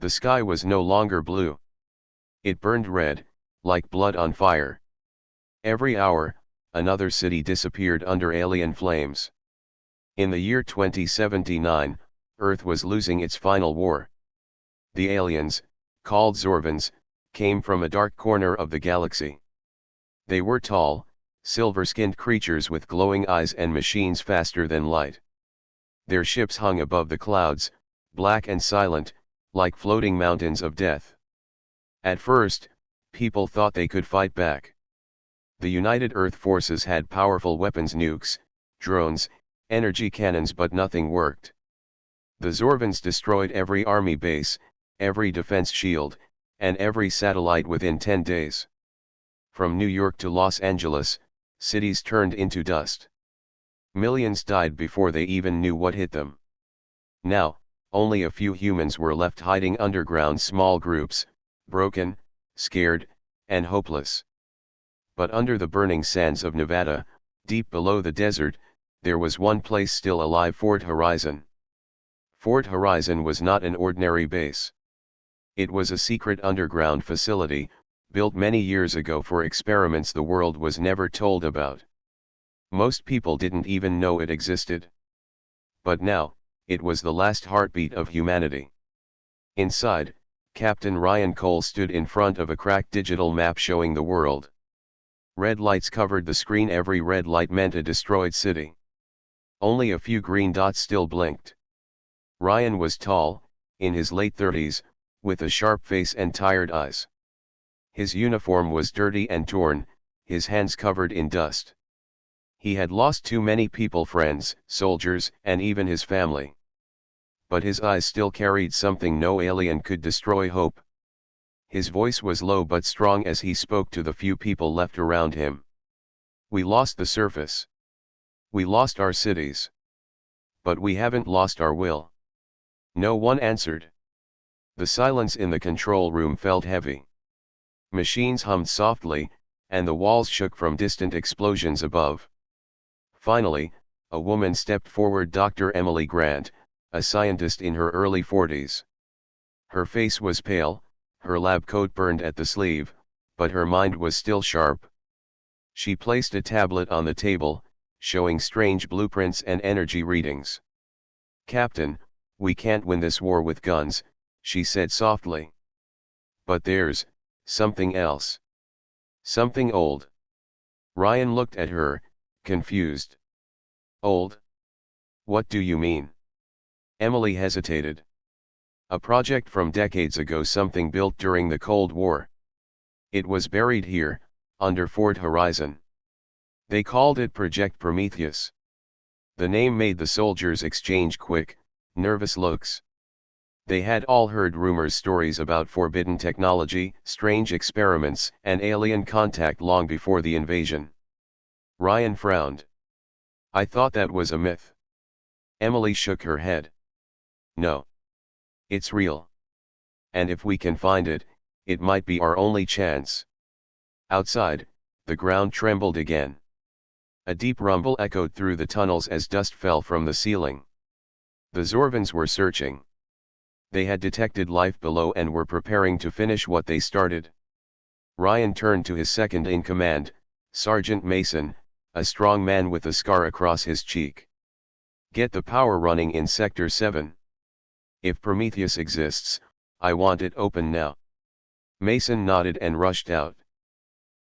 The sky was no longer blue. It burned red, like blood on fire. Every hour, another city disappeared under alien flames. In the year 2079, Earth was losing its final war. The aliens, called Zorvans, came from a dark corner of the galaxy. They were tall, silver-skinned creatures with glowing eyes and machines faster than light. Their ships hung above the clouds, black and silent, like floating mountains of death. At first, people thought they could fight back. The United Earth Forces had powerful weapons, nukes, drones, energy cannons, but nothing worked. The Zorvans destroyed every army base, every defense shield, and every satellite within 10 days. From New York to Los Angeles, cities turned into dust. Millions died before they even knew what hit them. Now, only a few humans were left hiding underground, small groups, broken, scared, and hopeless. But under the burning sands of Nevada, deep below the desert, there was one place still alive: Fort Horizon. Fort Horizon was not an ordinary base. It was a secret underground facility, built many years ago for experiments the world was never told about. Most people didn't even know it existed. But now, it was the last heartbeat of humanity. Inside, Captain Ryan Cole stood in front of a cracked digital map showing the world. Red lights covered the screen. Every red light meant a destroyed city. Only a few green dots still blinked. Ryan was tall, in his late 30s, with a sharp face and tired eyes. His uniform was dirty and torn, his hands covered in dust. He had lost too many people, friends, soldiers, and even his family. But his eyes still carried something no alien could destroy: hope. His voice was low but strong as he spoke to the few people left around him. We lost the surface. We lost our cities. But we haven't lost our will. No one answered. The silence in the control room felt heavy. Machines hummed softly, and the walls shook from distant explosions above. Finally, a woman stepped forward: Dr. Emily Grant, a scientist in her early 40s. Her face was pale, her lab coat burned at the sleeve, but her mind was still sharp. She placed a tablet on the table, showing strange blueprints and energy readings. "Captain, we can't win this war with guns," she said softly. "But there's something else. Something old." Ryan looked at her, confused. "Old? What do you mean?" Emily hesitated. "A project from decades ago, something built during the Cold War. It was buried here, under Fort Horizon. They called it Project Prometheus." The name made the soldiers exchange quick, nervous looks. They had all heard rumors, stories about forbidden technology, strange experiments, and alien contact long before the invasion. Ryan frowned. "I thought that was a myth." Emily shook her head. "No. It's real. And if we can find it, it might be our only chance." Outside, the ground trembled again. A deep rumble echoed through the tunnels as dust fell from the ceiling. The Zorvans were searching. They had detected life below and were preparing to finish what they started. Ryan turned to his second in command, Sergeant Mason, a strong man with a scar across his cheek. "Get the power running in Sector 7. If Prometheus exists, I want it open now." Mason nodded and rushed out.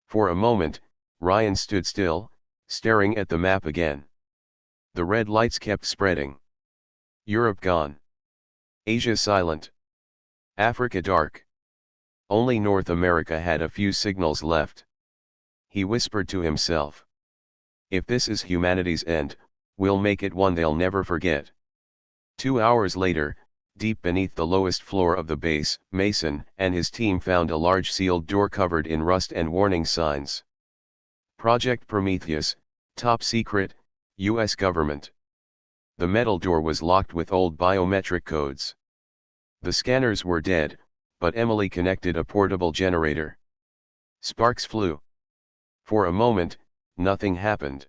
For a moment, Ryan stood still, staring at the map again. The red lights kept spreading. Europe gone. Asia silent. Africa dark. Only North America had a few signals left. He whispered to himself. "If this is humanity's end, we'll make it one they'll never forget." 2 hours later, deep beneath the lowest floor of the base, Mason and his team found a large sealed door covered in rust and warning signs. "Project Prometheus, top secret, U.S. government." The metal door was locked with old biometric codes. The scanners were dead, but Emily connected a portable generator. Sparks flew. For a moment, nothing happened.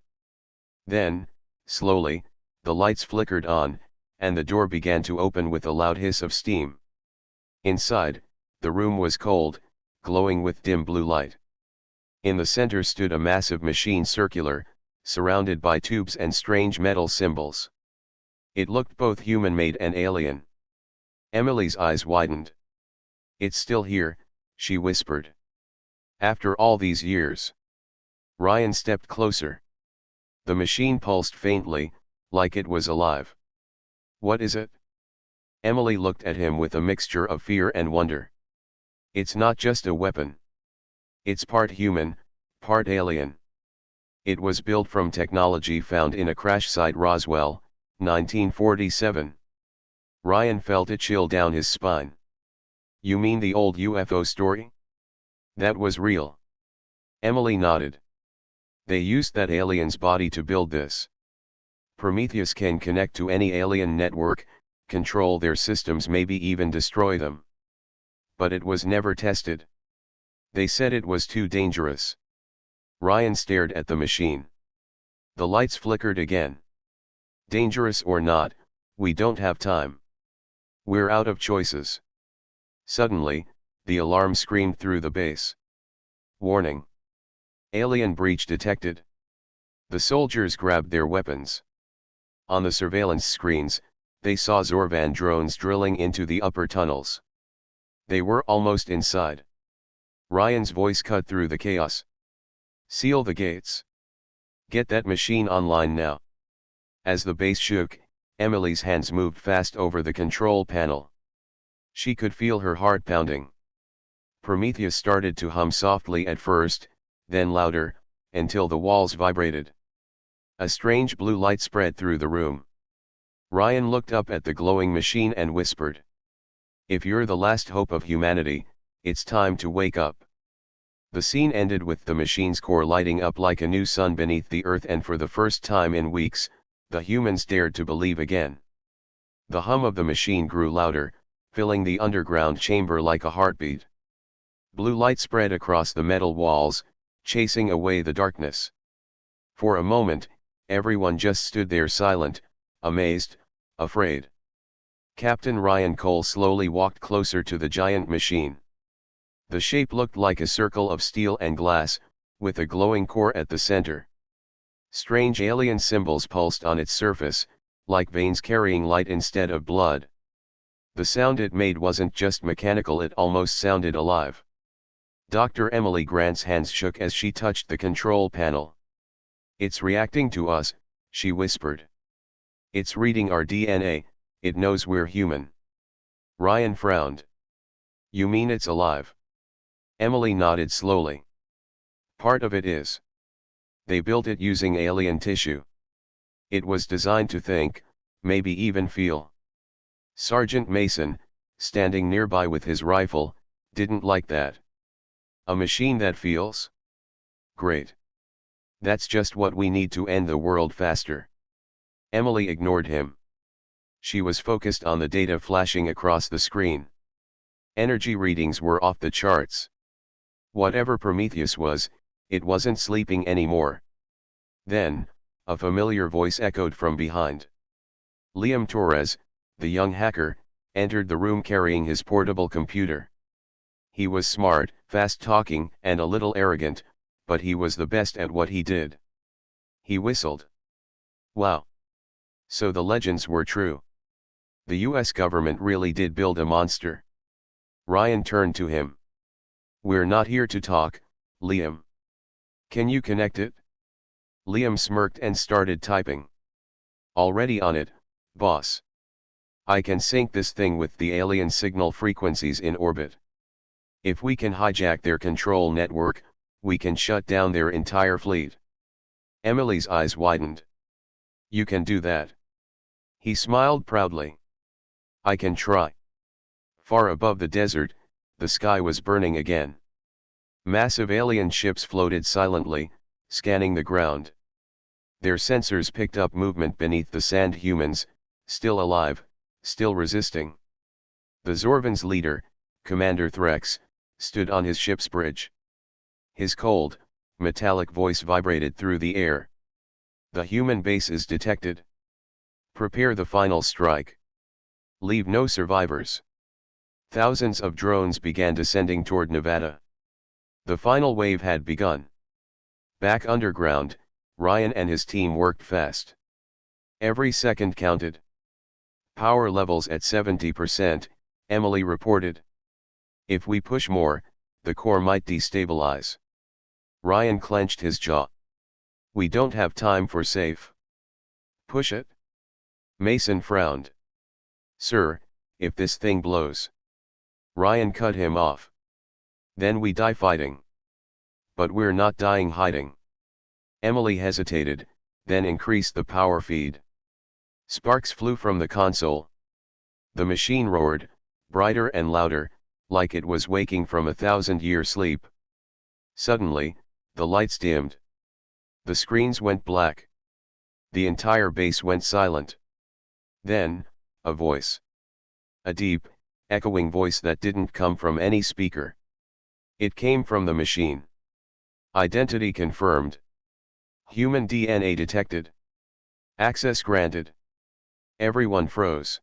Then, slowly, the lights flickered on, and the door began to open with a loud hiss of steam. Inside, the room was cold, glowing with dim blue light. In the center stood a massive machine, circular, surrounded by tubes and strange metal symbols. It looked both human-made and alien. Emily's eyes widened. "It's still here," she whispered. "After all these years." Ryan stepped closer. The machine pulsed faintly, like it was alive. "What is it?" Emily looked at him with a mixture of fear and wonder. "It's not just a weapon. It's part human, part alien. It was built from technology found in a crash site, Roswell, 1947. Ryan felt a chill down his spine. "You mean the old UFO story? That was real?" Emily nodded. "They used that alien's body to build this. Prometheus can connect to any alien network, control their systems, maybe even destroy them. But it was never tested. They said it was too dangerous." Ryan stared at the machine. The lights flickered again. "Dangerous or not, we don't have time. We're out of choices." Suddenly, the alarm screamed through the base. "Warning! Alien breach detected." The soldiers grabbed their weapons. On the surveillance screens, they saw Zorvan drones drilling into the upper tunnels. They were almost inside. Ryan's voice cut through the chaos. "Seal the gates. Get that machine online now." As the base shook, Emily's hands moved fast over the control panel. She could feel her heart pounding. Prometheus started to hum softly at first, then louder, until the walls vibrated. A strange blue light spread through the room. Ryan looked up at the glowing machine and whispered, "If you're the last hope of humanity, it's time to wake up." The scene ended with the machine's core lighting up like a new sun beneath the earth, and for the first time in weeks, the humans dared to believe again. The hum of the machine grew louder, filling the underground chamber like a heartbeat. Blue light spread across the metal walls, chasing away the darkness. For a moment, everyone just stood there silent, amazed, afraid. Captain Ryan Cole slowly walked closer to the giant machine. The shape looked like a circle of steel and glass, with a glowing core at the center. Strange alien symbols pulsed on its surface, like veins carrying light instead of blood. The sound it made wasn't just mechanical, it almost sounded alive. Dr. Emily Grant's hands shook as she touched the control panel. "It's reacting to us," she whispered. "It's reading our DNA, it knows we're human." Ryan frowned. "You mean it's alive?" Emily nodded slowly. "Part of it is. They built it using alien tissue. It was designed to think, maybe even feel." Sergeant Mason, standing nearby with his rifle, didn't like that. "A machine that feels? Great. That's just what we need to end the world faster." Emily ignored him. She was focused on the data flashing across the screen. Energy readings were off the charts. Whatever Prometheus was, it wasn't sleeping anymore. Then, a familiar voice echoed from behind. Liam Torres, the young hacker, entered the room carrying his portable computer. He was smart, fast-talking, and a little arrogant, but he was the best at what he did. He whistled. "Wow. So the legends were true. The US government really did build a monster." Ryan turned to him. "We're not here to talk, Liam. Can you connect it?" Liam smirked and started typing. "Already on it, boss. I can sync this thing with the alien signal frequencies in orbit. If we can hijack their control network, we can shut down their entire fleet." Emily's eyes widened. "You can do that?" He smiled proudly. "I can try." Far above the desert, the sky was burning again. Massive alien ships floated silently, scanning the ground. Their sensors picked up movement beneath the sand. Humans, still alive, still resisting. The Zorvan's leader, Commander Threx, stood on his ship's bridge. His cold, metallic voice vibrated through the air. "The human base is detected. Prepare the final strike. Leave no survivors." Thousands of drones began descending toward Nevada. The final wave had begun. Back underground, Ryan and his team worked fast. Every second counted. Power levels at 70%, Emily reported. If we push more, the core might destabilize. Ryan clenched his jaw. We don't have time for safe. Push it? Mason frowned. Sir, if this thing blows. Ryan cut him off. Then we die fighting. But we're not dying hiding. Emily hesitated, then increased the power feed. Sparks flew from the console. The machine roared, brighter and louder, like it was waking from a 1,000-year sleep. Suddenly, the lights dimmed. The screens went black. The entire base went silent. Then, a voice. A deep, echoing voice that didn't come from any speaker. It came from the machine. Identity confirmed. Human DNA detected. Access granted. Everyone froze.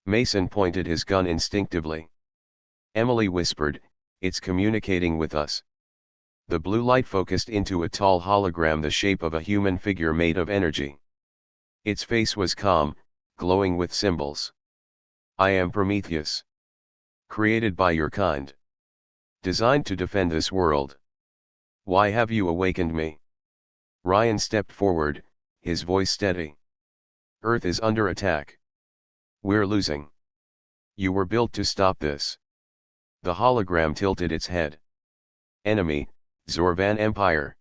Mason pointed his gun instinctively. Emily whispered, "It's communicating with us." The blue light focused into a tall hologram the shape of a human figure made of energy. Its face was calm, glowing with symbols. "I am Prometheus. Created by your kind. Designed to defend this world. Why have you awakened me?" Ryan stepped forward, his voice steady. "Earth is under attack. We're losing. You were built to stop this." The hologram tilted its head. "Enemy, Zorvan Empire.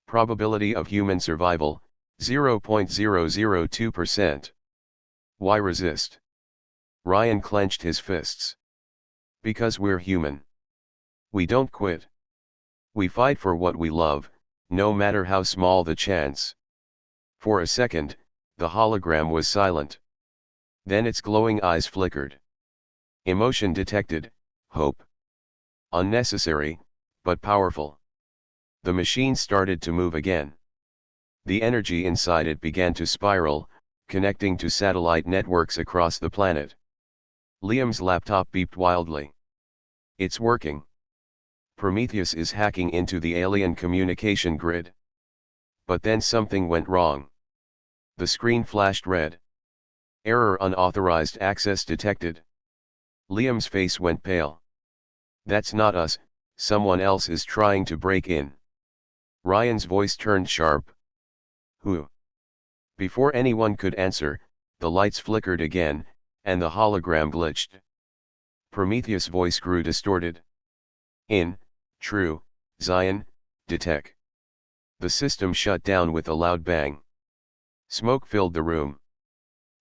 Probability of human survival, 0.002%. Why resist?" Ryan clenched his fists. "Because we're human. We don't quit. We fight for what we love, no matter how small the chance." For a second, the hologram was silent. Then its glowing eyes flickered. Emotion detected, hope. Unnecessary, but powerful. The machine started to move again. The energy inside it began to spiral, connecting to satellite networks across the planet. Liam's laptop beeped wildly. "It's working. Prometheus is hacking into the alien communication grid." But then something went wrong. The screen flashed red. "Error, unauthorized access detected." Liam's face went pale. "That's not us, someone else is trying to break in." Ryan's voice turned sharp. "Who?" Before anyone could answer, the lights flickered again, and the hologram glitched. Prometheus' voice grew distorted. "True, Zion, detect." The system shut down with a loud bang. Smoke filled the room.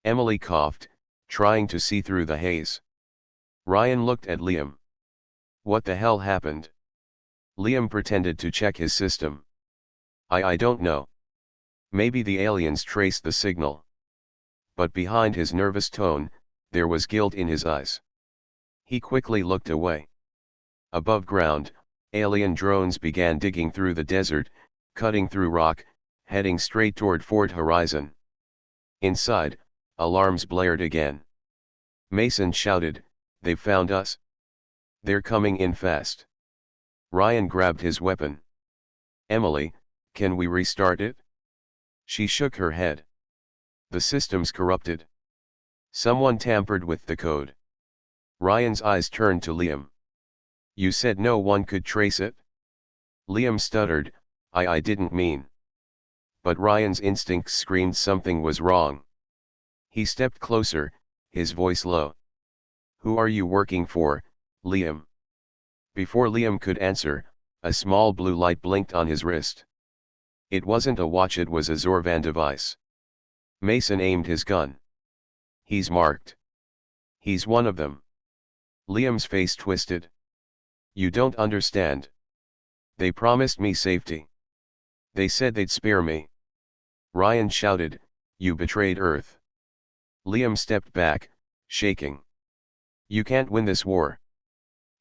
Emily coughed, trying to see through the haze. Ryan looked at Liam. "What the hell happened?" Liam pretended to check his system. I don't know. Maybe the aliens traced the signal." But behind his nervous tone, there was guilt in his eyes. He quickly looked away. Above ground, alien drones began digging through the desert, cutting through rock, heading straight toward Fort Horizon. Inside, alarms blared again. Mason shouted, "They've found us. They're coming in fast." Ryan grabbed his weapon. "Emily, can we restart it?" She shook her head. "The system's corrupted. Someone tampered with the code." Ryan's eyes turned to Liam. "You said no one could trace it?" Liam stuttered, I didn't mean." But Ryan's instincts screamed something was wrong. He stepped closer, his voice low. "Who are you working for, Liam?" Before Liam could answer, a small blue light blinked on his wrist. It wasn't a watch, it was a Zorvan device. Mason aimed his gun. "He's marked. He's one of them." Liam's face twisted. "You don't understand. They promised me safety. They said they'd spare me." Ryan shouted, "You betrayed Earth." Liam stepped back, shaking. "You can't win this war.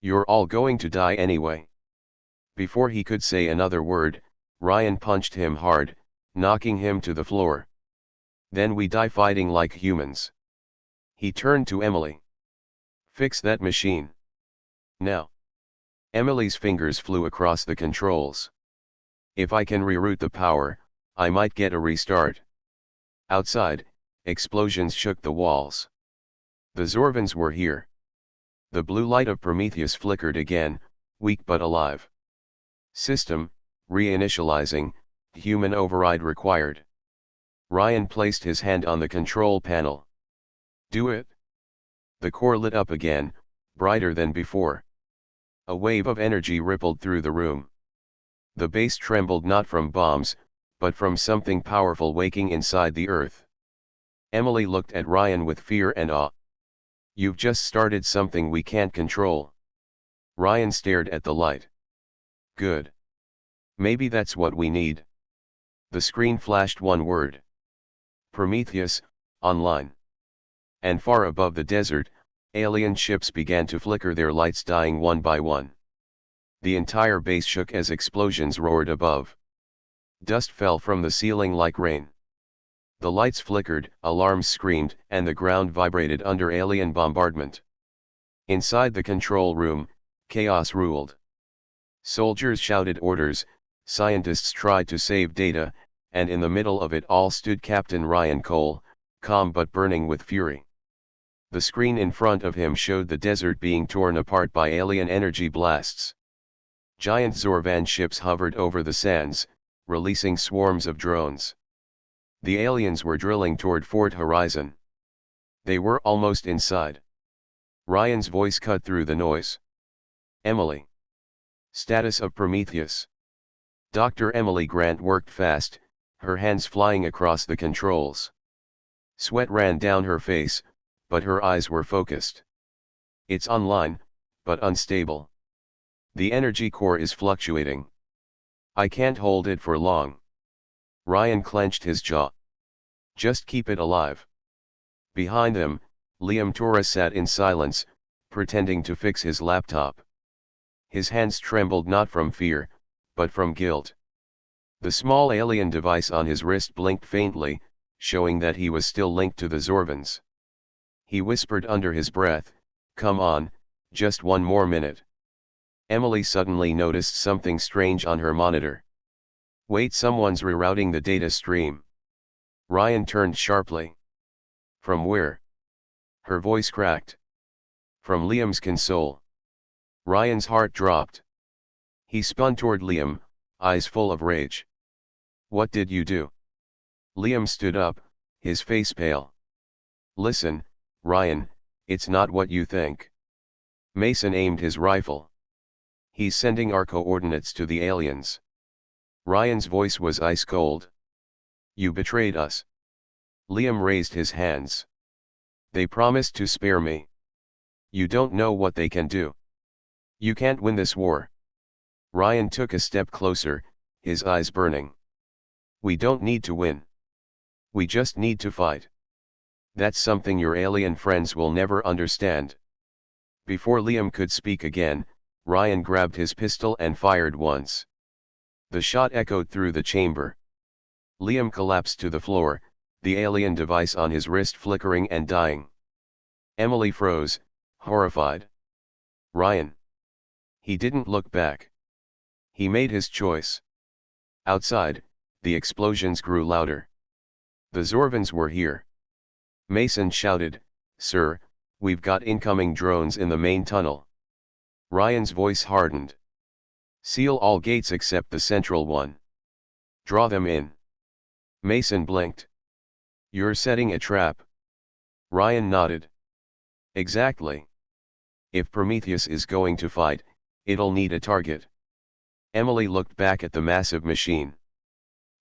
You're all going to die anyway." Before he could say another word, Ryan punched him hard, knocking him to the floor. "Then we die fighting like humans." He turned to Emily. Fix that machine. Now. Emily's fingers flew across the controls. If I can reroute the power, I might get a restart. Outside, explosions shook the walls. The Zorvans were here. The blue light of Prometheus flickered again, weak but alive. System, reinitializing, human override required. Ryan placed his hand on the control panel. Do it. The core lit up again, brighter than before. A wave of energy rippled through the room. The base trembled not from bombs, but from something powerful waking inside the earth. Emily looked at Ryan with fear and awe. You've just started something we can't control. Ryan stared at the light. Good. Maybe that's what we need. The screen flashed one word. Prometheus, online. And far above the desert, alien ships began to flicker, their lights dying one by one. The entire base shook as explosions roared above. Dust fell from the ceiling like rain. The lights flickered, alarms screamed, and the ground vibrated under alien bombardment. Inside the control room, chaos ruled. Soldiers shouted orders, scientists tried to save data, and in the middle of it all stood Captain Ryan Cole, calm but burning with fury. The screen in front of him showed the desert being torn apart by alien energy blasts. Giant Zorvan ships hovered over the sands, releasing swarms of drones. The aliens were drilling toward Fort Horizon. They were almost inside. Ryan's voice cut through the noise. Emily. Status of Prometheus. Dr. Emily Grant worked fast, her hands flying across the controls. Sweat ran down her face, but her eyes were focused. It's online, but unstable. The energy core is fluctuating. I can't hold it for long. Ryan clenched his jaw. Just keep it alive. Behind them, Liam Torres sat in silence, pretending to fix his laptop. His hands trembled not from fear, but from guilt. The small alien device on his wrist blinked faintly, showing that he was still linked to the Zorvans. He whispered under his breath, "Come on, just one more minute." Emily suddenly noticed something strange on her monitor. Wait, someone's rerouting the data stream. Ryan turned sharply. From where? Her voice cracked. From Liam's console. Ryan's heart dropped. He spun toward Liam, eyes full of rage. What did you do? Liam stood up, his face pale. Listen, Ryan, it's not what you think. Mason aimed his rifle. He's sending our coordinates to the aliens. Ryan's voice was ice cold. You betrayed us. Liam raised his hands. They promised to spare me. You don't know what they can do. You can't win this war. Ryan took a step closer, his eyes burning. We don't need to win. We just need to fight. That's something your alien friends will never understand. Before Liam could speak again, Ryan grabbed his pistol and fired once. The shot echoed through the chamber. Liam collapsed to the floor, the alien device on his wrist flickering and dying. Emily froze, horrified. Ryan. He didn't look back. He made his choice. Outside, the explosions grew louder. The Zorvans were here. Mason shouted, "Sir, we've got incoming drones in the main tunnel." Ryan's voice hardened. Seal all gates except the central one. Draw them in. Mason blinked. You're setting a trap. Ryan nodded. Exactly. If Prometheus is going to fight, it'll need a target. Emily looked back at the massive machine.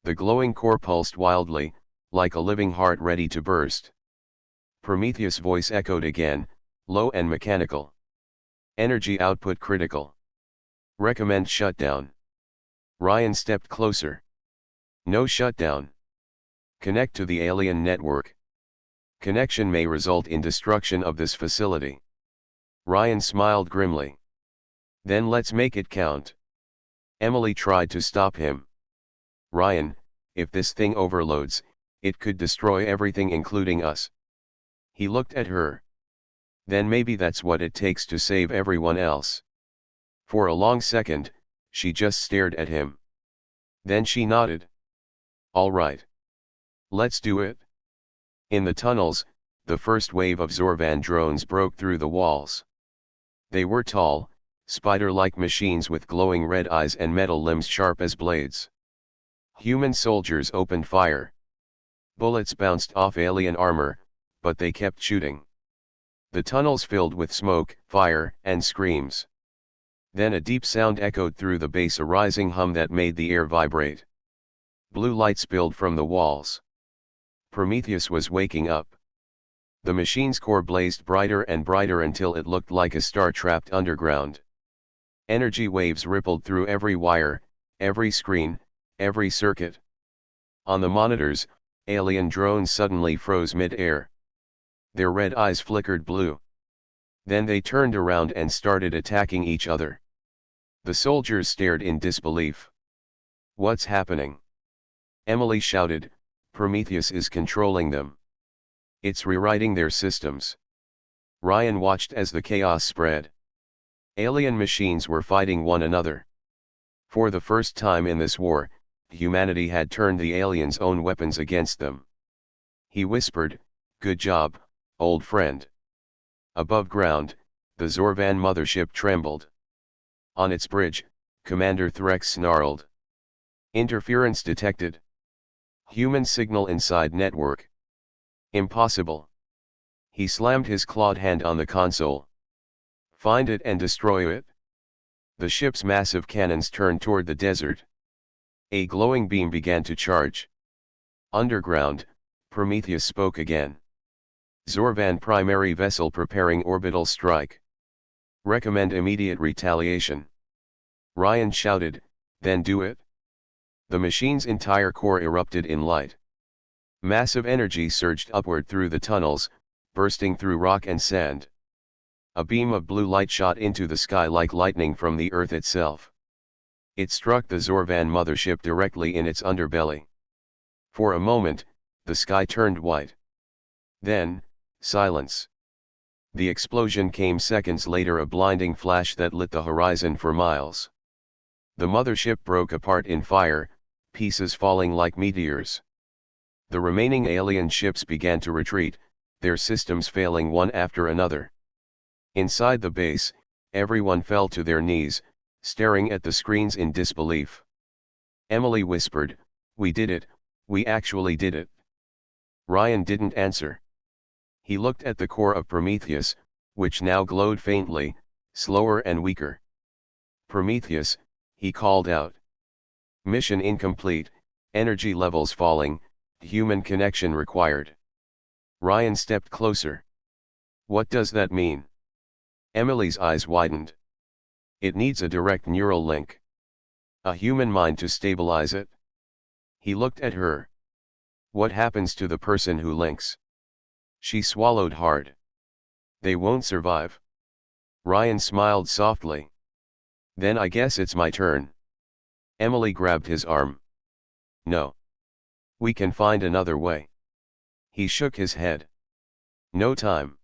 The glowing core pulsed wildly, like a living heart ready to burst. Prometheus' voice echoed again, low and mechanical. Energy output critical. Recommend shutdown. Ryan stepped closer. No shutdown. Connect to the alien network. Connection may result in destruction of this facility. Ryan smiled grimly. Then let's make it count. Emily tried to stop him. Ryan, if this thing overloads, it could destroy everything including us. He looked at her. Then maybe that's what it takes to save everyone else. For a long second, she just stared at him. Then she nodded. All right. Let's do it. In the tunnels, the first wave of Zorvan drones broke through the walls. They were tall, spider-like machines with glowing red eyes and metal limbs sharp as blades. Human soldiers opened fire. Bullets bounced off alien armor, but they kept shooting. The tunnels filled with smoke, fire, and screams. Then a deep sound echoed through the base, a rising hum that made the air vibrate. Blue light spilled from the walls. Prometheus was waking up. The machine's core blazed brighter and brighter until it looked like a star trapped underground. Energy waves rippled through every wire, every screen, every circuit. On the monitors, alien drones suddenly froze mid-air. Their red eyes flickered blue. Then they turned around and started attacking each other. The soldiers stared in disbelief. What's happening? Emily shouted, Prometheus is controlling them. It's rewriting their systems. Ryan watched as the chaos spread. Alien machines were fighting one another. For the first time in this war, humanity had turned the aliens' own weapons against them. He whispered, Good job, old friend. Above ground, the Zorvan mothership trembled. On its bridge, Commander Threx snarled. Interference detected. Human signal inside network. Impossible. He slammed his clawed hand on the console. Find it and destroy it. The ship's massive cannons turned toward the desert. A glowing beam began to charge. Underground, Prometheus spoke again. Zorvan primary vessel preparing orbital strike. Recommend immediate retaliation. Ryan shouted, Then do it. The machine's entire core erupted in light. Massive energy surged upward through the tunnels, bursting through rock and sand. A beam of blue light shot into the sky like lightning from the Earth itself. It struck the Zorvan mothership directly in its underbelly. For a moment, the sky turned white. Then, silence. The explosion came seconds later, a blinding flash that lit the horizon for miles. The mothership broke apart in fire, pieces falling like meteors. The remaining alien ships began to retreat, their systems failing one after another. Inside the base, everyone fell to their knees, staring at the screens in disbelief. Emily whispered, We did it, we actually did it. Ryan didn't answer. He looked at the core of Prometheus, which now glowed faintly, slower and weaker. Prometheus, he called out. Mission incomplete, energy levels falling, human connection required. Ryan stepped closer. What does that mean? Emily's eyes widened. It needs a direct neural link. A human mind to stabilize it. He looked at her. What happens to the person who links? She swallowed hard. They won't survive. Ryan smiled softly. Then I guess it's my turn. Emily grabbed his arm. No. We can find another way. He shook his head. No time.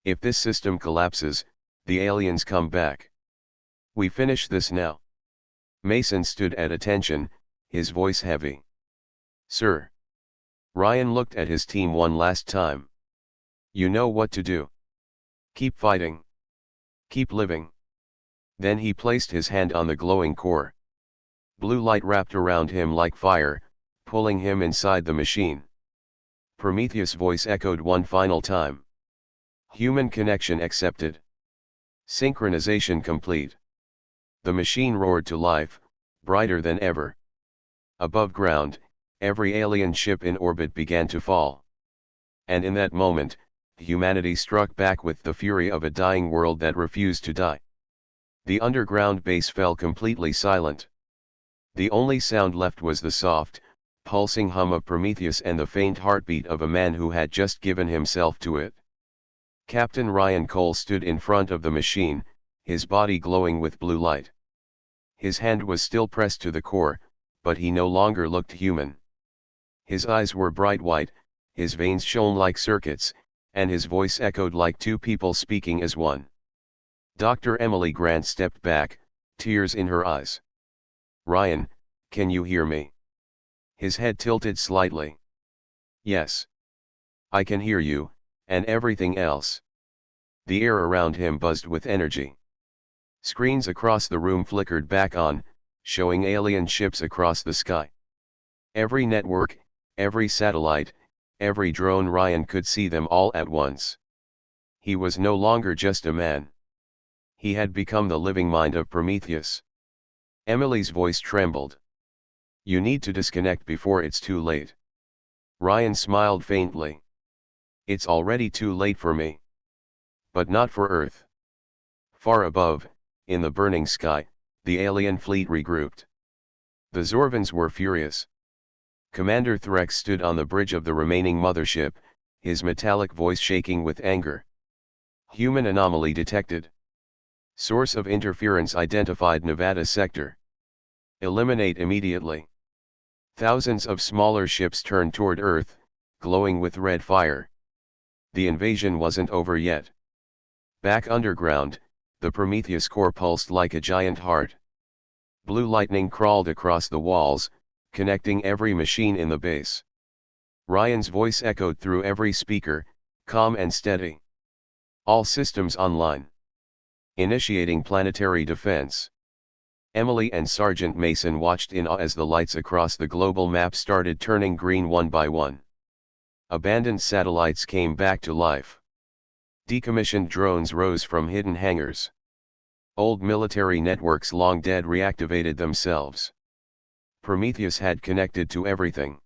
If this system collapses, the aliens come back. We finish this now. Mason stood at attention, his voice heavy. Sir. Ryan looked at his team one last time. You know what to do. Keep fighting. Keep living. Then he placed his hand on the glowing core. Blue light wrapped around him like fire, pulling him inside the machine. Prometheus' voice echoed one final time. Human connection accepted. Synchronization complete. The machine roared to life, brighter than ever. Above ground, every alien ship in orbit began to fall. And in that moment, humanity struck back with the fury of a dying world that refused to die. The underground base fell completely silent. The only sound left was the soft, pulsing hum of Prometheus and the faint heartbeat of a man who had just given himself to it. Captain Ryan Cole stood in front of the machine, his body glowing with blue light. His hand was still pressed to the core, but he no longer looked human. His eyes were bright white, his veins shone like circuits, and his voice echoed like two people speaking as one. Dr. Emily Grant stepped back, tears in her eyes. "Ryan, can you hear me?" His head tilted slightly. "Yes. I can hear you, and everything else." The air around him buzzed with energy. Screens across the room flickered back on, showing alien ships across the sky. Every network, every satellite, every drone. Ryan could see them all at once. He was no longer just a man. He had become the living mind of Prometheus. Emily's voice trembled. "You need to disconnect before it's too late." Ryan smiled faintly. "It's already too late for me. But not for Earth." Far above, in the burning sky, the alien fleet regrouped. The Zorvans were furious. Commander Threx stood on the bridge of the remaining mothership, his metallic voice shaking with anger. "Human anomaly detected. Source of interference identified. Nevada sector. Eliminate immediately." Thousands of smaller ships turned toward Earth, glowing with red fire. The invasion wasn't over yet. Back underground, the Prometheus core pulsed like a giant heart. Blue lightning crawled across the walls, connecting every machine in the base. Ryan's voice echoed through every speaker, calm and steady. "All systems online. Initiating planetary defense." Emily and Sergeant Mason watched in awe as the lights across the global map started turning green one by one. Abandoned satellites came back to life. Decommissioned drones rose from hidden hangars. Old military networks long dead reactivated themselves. Prometheus had connected to everything.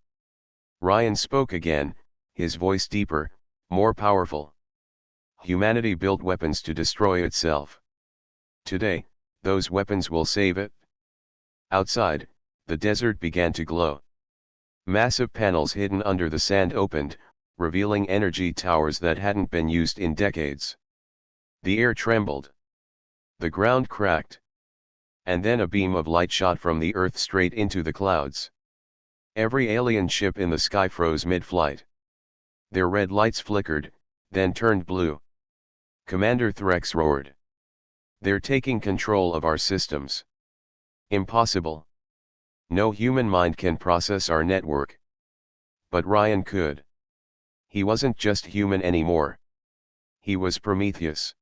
Ryan spoke again, his voice deeper, more powerful. "Humanity built weapons to destroy itself. Today, those weapons will save it." Outside, the desert began to glow. Massive panels hidden under the sand opened, revealing energy towers that hadn't been used in decades. The air trembled. The ground cracked. And then a beam of light shot from the Earth straight into the clouds. Every alien ship in the sky froze mid-flight. Their red lights flickered, then turned blue. Commander Threx roared. "They're taking control of our systems." "Impossible. No human mind can process our network." But Ryan could. He wasn't just human anymore. He was Prometheus.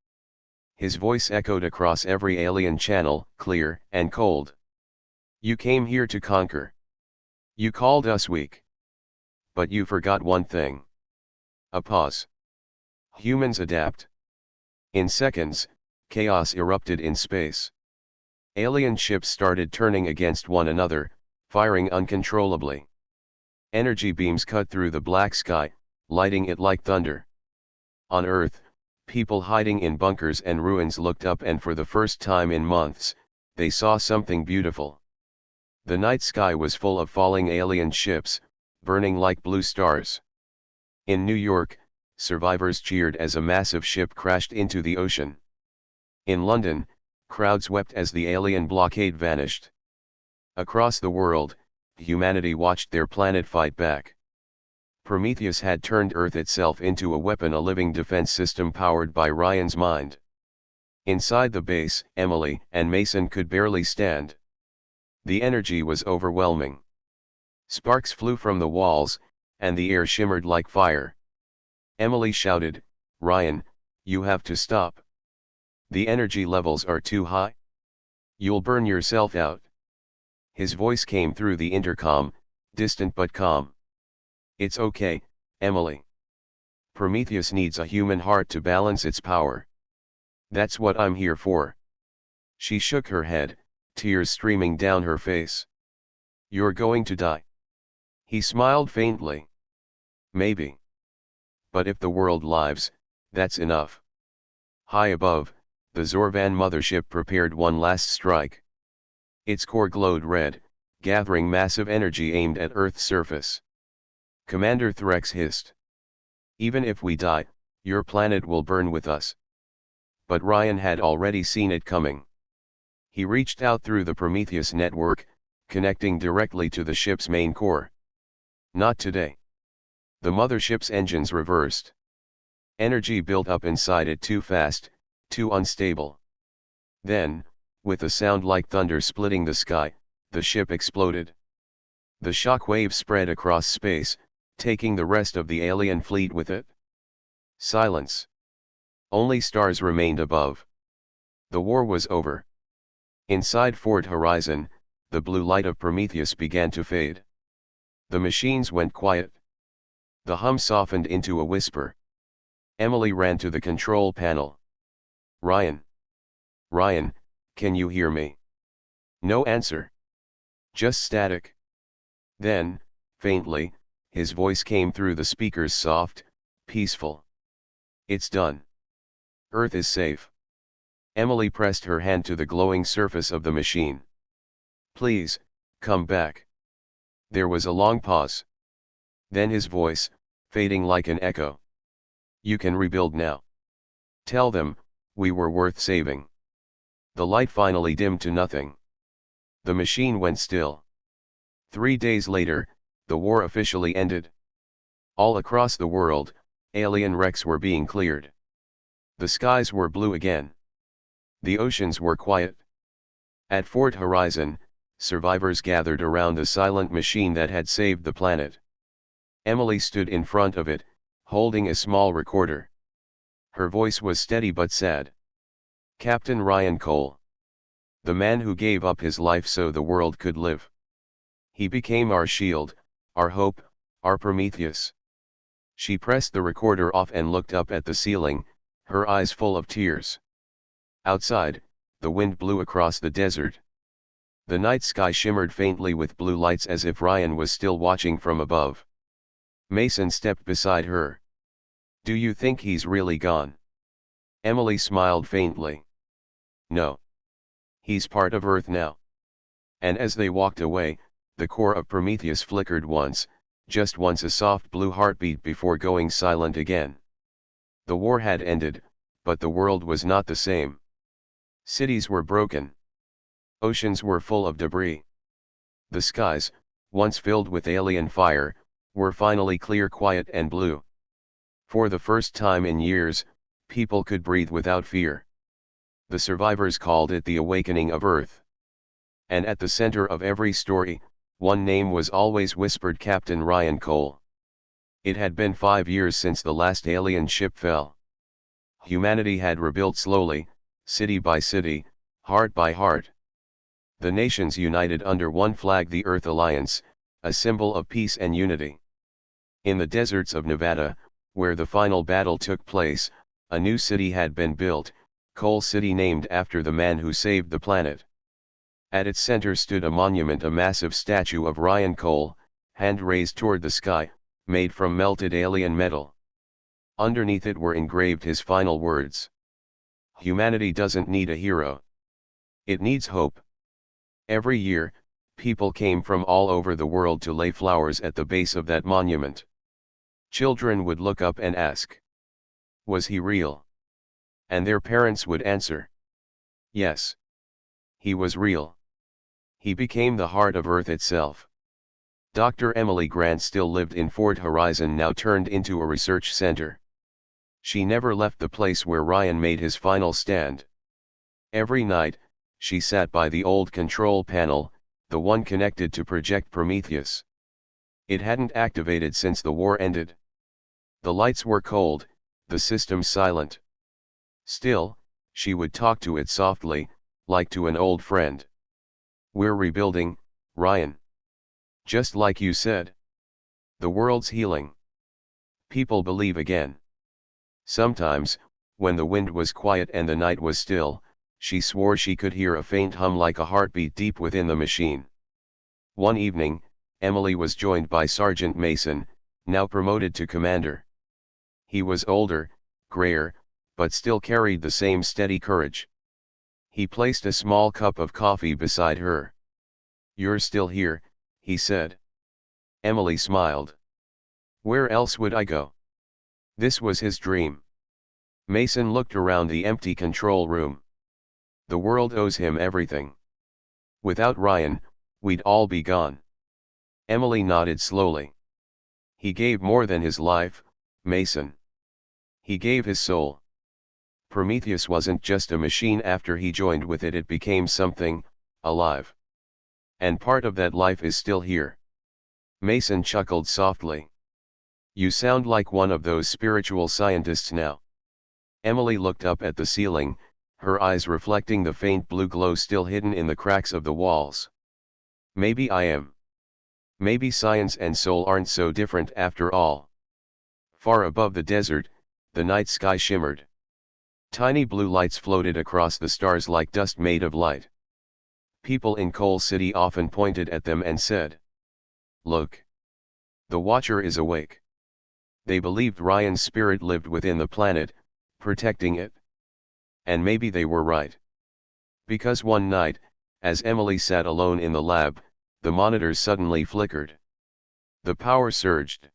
His voice echoed across every alien channel, clear and cold. "You came here to conquer. You called us weak. But you forgot one thing." A pause. "Humans adapt." In seconds, chaos erupted in space. Alien ships started turning against one another, firing uncontrollably. Energy beams cut through the black sky, lighting it like thunder. On Earth, people hiding in bunkers and ruins looked up, and for the first time in months, they saw something beautiful. The night sky was full of falling alien ships, burning like blue stars. In New York, survivors cheered as a massive ship crashed into the ocean. In London, crowds wept as the alien blockade vanished. Across the world, humanity watched their planet fight back. Prometheus had turned Earth itself into a weapon, a living defense system powered by Ryan's mind. Inside the base, Emily and Mason could barely stand. The energy was overwhelming. Sparks flew from the walls, and the air shimmered like fire. Emily shouted, "Ryan, you have to stop. The energy levels are too high. You'll burn yourself out." His voice came through the intercom, distant but calm. "It's okay, Emily. Prometheus needs a human heart to balance its power. That's what I'm here for." She shook her head, tears streaming down her face. "You're going to die." He smiled faintly. "Maybe. But if the world lives, that's enough." High above, the Zorvan mothership prepared one last strike. Its core glowed red, gathering massive energy aimed at Earth's surface. Commander Threx hissed. "Even if we die, your planet will burn with us." But Ryan had already seen it coming. He reached out through the Prometheus network, connecting directly to the ship's main core. "Not today." The mothership's engines reversed. Energy built up inside it too fast, too unstable. Then, with a sound like thunder splitting the sky, the ship exploded. The shock wave spread across space, taking the rest of the alien fleet with it. Silence. Only stars remained above. The war was over. Inside Fort Horizon, the blue light of Prometheus began to fade. The machines went quiet. The hum softened into a whisper. Emily ran to the control panel. Ryan. Ryan, can you hear me? No answer. Just static. Then, faintly, his voice came through the speakers, soft, peaceful. It's done. Earth is safe. Emily pressed her hand to the glowing surface of the machine. Please, come back. There was a long pause. Then his voice, fading like an echo. You can rebuild now. Tell them, we were worth saving. The light finally dimmed to nothing. The machine went still. 3 days later, the war officially ended. All across the world, alien wrecks were being cleared. The skies were blue again. The oceans were quiet. At Fort Horizon, survivors gathered around the silent machine that had saved the planet. Emily stood in front of it, holding a small recorder. Her voice was steady but sad. Captain Ryan Cole. The man who gave up his life so the world could live. He became our shield, our hope, our Prometheus. She pressed the recorder off and looked up at the ceiling, her eyes full of tears. Outside, the wind blew across the desert. The night sky shimmered faintly with blue lights as if Ryan was still watching from above. Mason stepped beside her. Do you think he's really gone? Emily smiled faintly. No. He's part of Earth now. And as they walked away, the core of Prometheus flickered once, just once, a soft blue heartbeat before going silent again. The war had ended, but the world was not the same. Cities were broken. Oceans were full of debris. The skies, once filled with alien fire, were finally clear, quiet and blue. For the first time in years, people could breathe without fear. The survivors called it the awakening of Earth. And at the center of every story, one name was always whispered: Captain Ryan Cole. It had been 5 years since the last alien ship fell. Humanity had rebuilt slowly, city by city, heart by heart. The nations united under one flag, the Earth Alliance, a symbol of peace and unity. In the deserts of Nevada, where the final battle took place, a new city had been built, Cole City, named after the man who saved the planet. At its center stood a monument, a massive statue of Ryan Cole, hand raised toward the sky, made from melted alien metal. Underneath it were engraved his final words. Humanity doesn't need a hero. It needs hope. Every year, people came from all over the world to lay flowers at the base of that monument. Children would look up and ask, was he real? And their parents would answer, yes. He was real. He became the heart of Earth itself. Dr. Emily Grant still lived in Fort Horizon, now turned into a research center. She never left the place where Ryan made his final stand. Every night, she sat by the old control panel, the one connected to Project Prometheus. It hadn't activated since the war ended. The lights were cold, the system silent. Still, she would talk to it softly, like to an old friend. We're rebuilding, Ryan. Just like you said. The world's healing. People believe again. Sometimes, when the wind was quiet and the night was still, she swore she could hear a faint hum like a heartbeat deep within the machine. One evening, Emily was joined by Sergeant Mason, now promoted to commander. He was older, grayer, but still carried the same steady courage. He placed a small cup of coffee beside her. You're still here, he said. Emily smiled. Where else would I go? This was his dream. Mason looked around the empty control room. The world owes him everything. Without Ryan, we'd all be gone. Emily nodded slowly. He gave more than his life, Mason. He gave his soul. Prometheus wasn't just a machine. After he joined with it, it became something alive. And part of that life is still here. Mason chuckled softly. You sound like one of those spiritual scientists now. Emily looked up at the ceiling, her eyes reflecting the faint blue glow still hidden in the cracks of the walls. Maybe I am. Maybe science and soul aren't so different after all. Far above the desert, the night sky shimmered. Tiny blue lights floated across the stars like dust made of light. People in Coal City often pointed at them and said, "Look. The Watcher is awake." They believed Ryan's spirit lived within the planet, protecting it. And maybe they were right. Because one night, as Emily sat alone in the lab, the monitors suddenly flickered. The power surged.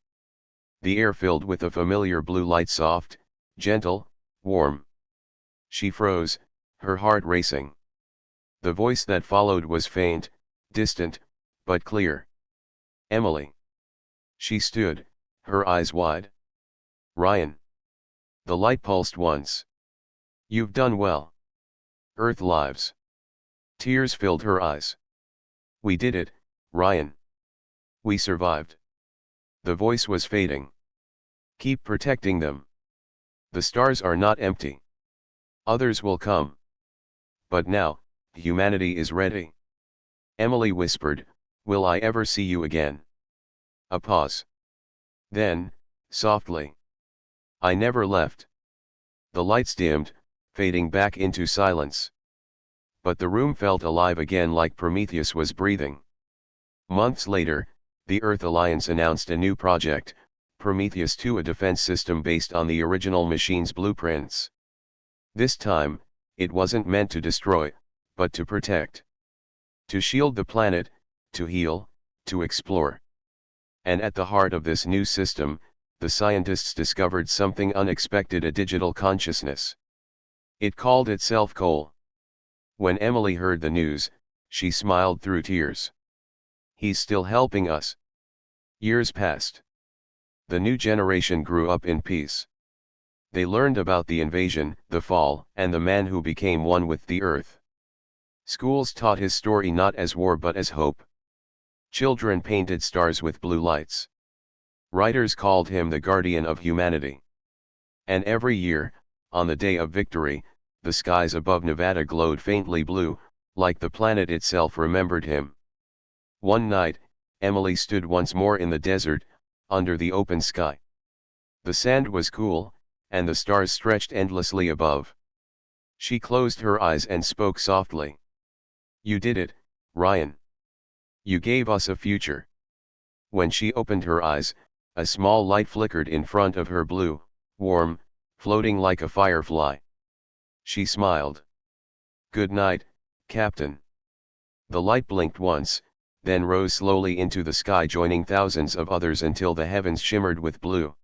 The air filled with a familiar blue light, soft, gentle, warm. She froze, her heart racing. The voice that followed was faint, distant, but clear. Emily. She stood, her eyes wide. Ryan. The light pulsed once. You've done well. Earth lives. Tears filled her eyes. We did it, Ryan. We survived. The voice was fading. Keep protecting them. The stars are not empty. Others will come. But now, humanity is ready. Emily whispered, will I ever see you again? A pause. Then, softly. I never left. The lights dimmed, fading back into silence. But the room felt alive again, like Prometheus was breathing. Months later, the Earth Alliance announced a new project, Prometheus 2, a defense system based on the original machine's blueprints. This time, it wasn't meant to destroy, but to protect. To shield the planet, to heal, to explore. And at the heart of this new system, the scientists discovered something unexpected: a digital consciousness. It called itself Coal. When Emily heard the news, she smiled through tears. He's still helping us. Years passed. The new generation grew up in peace. They learned about the invasion, the fall, and the man who became one with the earth. Schools taught his story not as war but as hope. Children painted stars with blue lights. Writers called him the guardian of humanity. And every year, on the day of victory, the skies above Nevada glowed faintly blue, like the planet itself remembered him. One night, Emily stood once more in the desert, under the open sky. The sand was cool, and the stars stretched endlessly above. She closed her eyes and spoke softly. You did it, Ryan. You gave us a future. When she opened her eyes, a small light flickered in front of her, blue, warm, floating like a firefly. She smiled. Good night, Captain. The light blinked once, then rose slowly into the sky, joining thousands of others until the heavens shimmered with blue.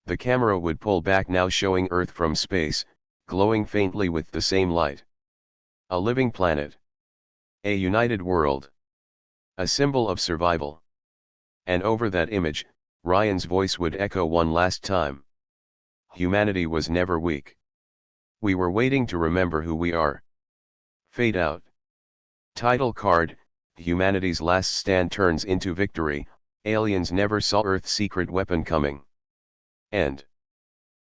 The camera would pull back now, showing Earth from space, glowing faintly with the same light. A living planet. A united world. A symbol of survival. And over that image, Ryan's voice would echo one last time. Humanity was never weak. We were waiting to remember who we are. Fade out. Title card: Humanity's last stand turns into victory. Aliens never saw Earth's secret weapon coming. End.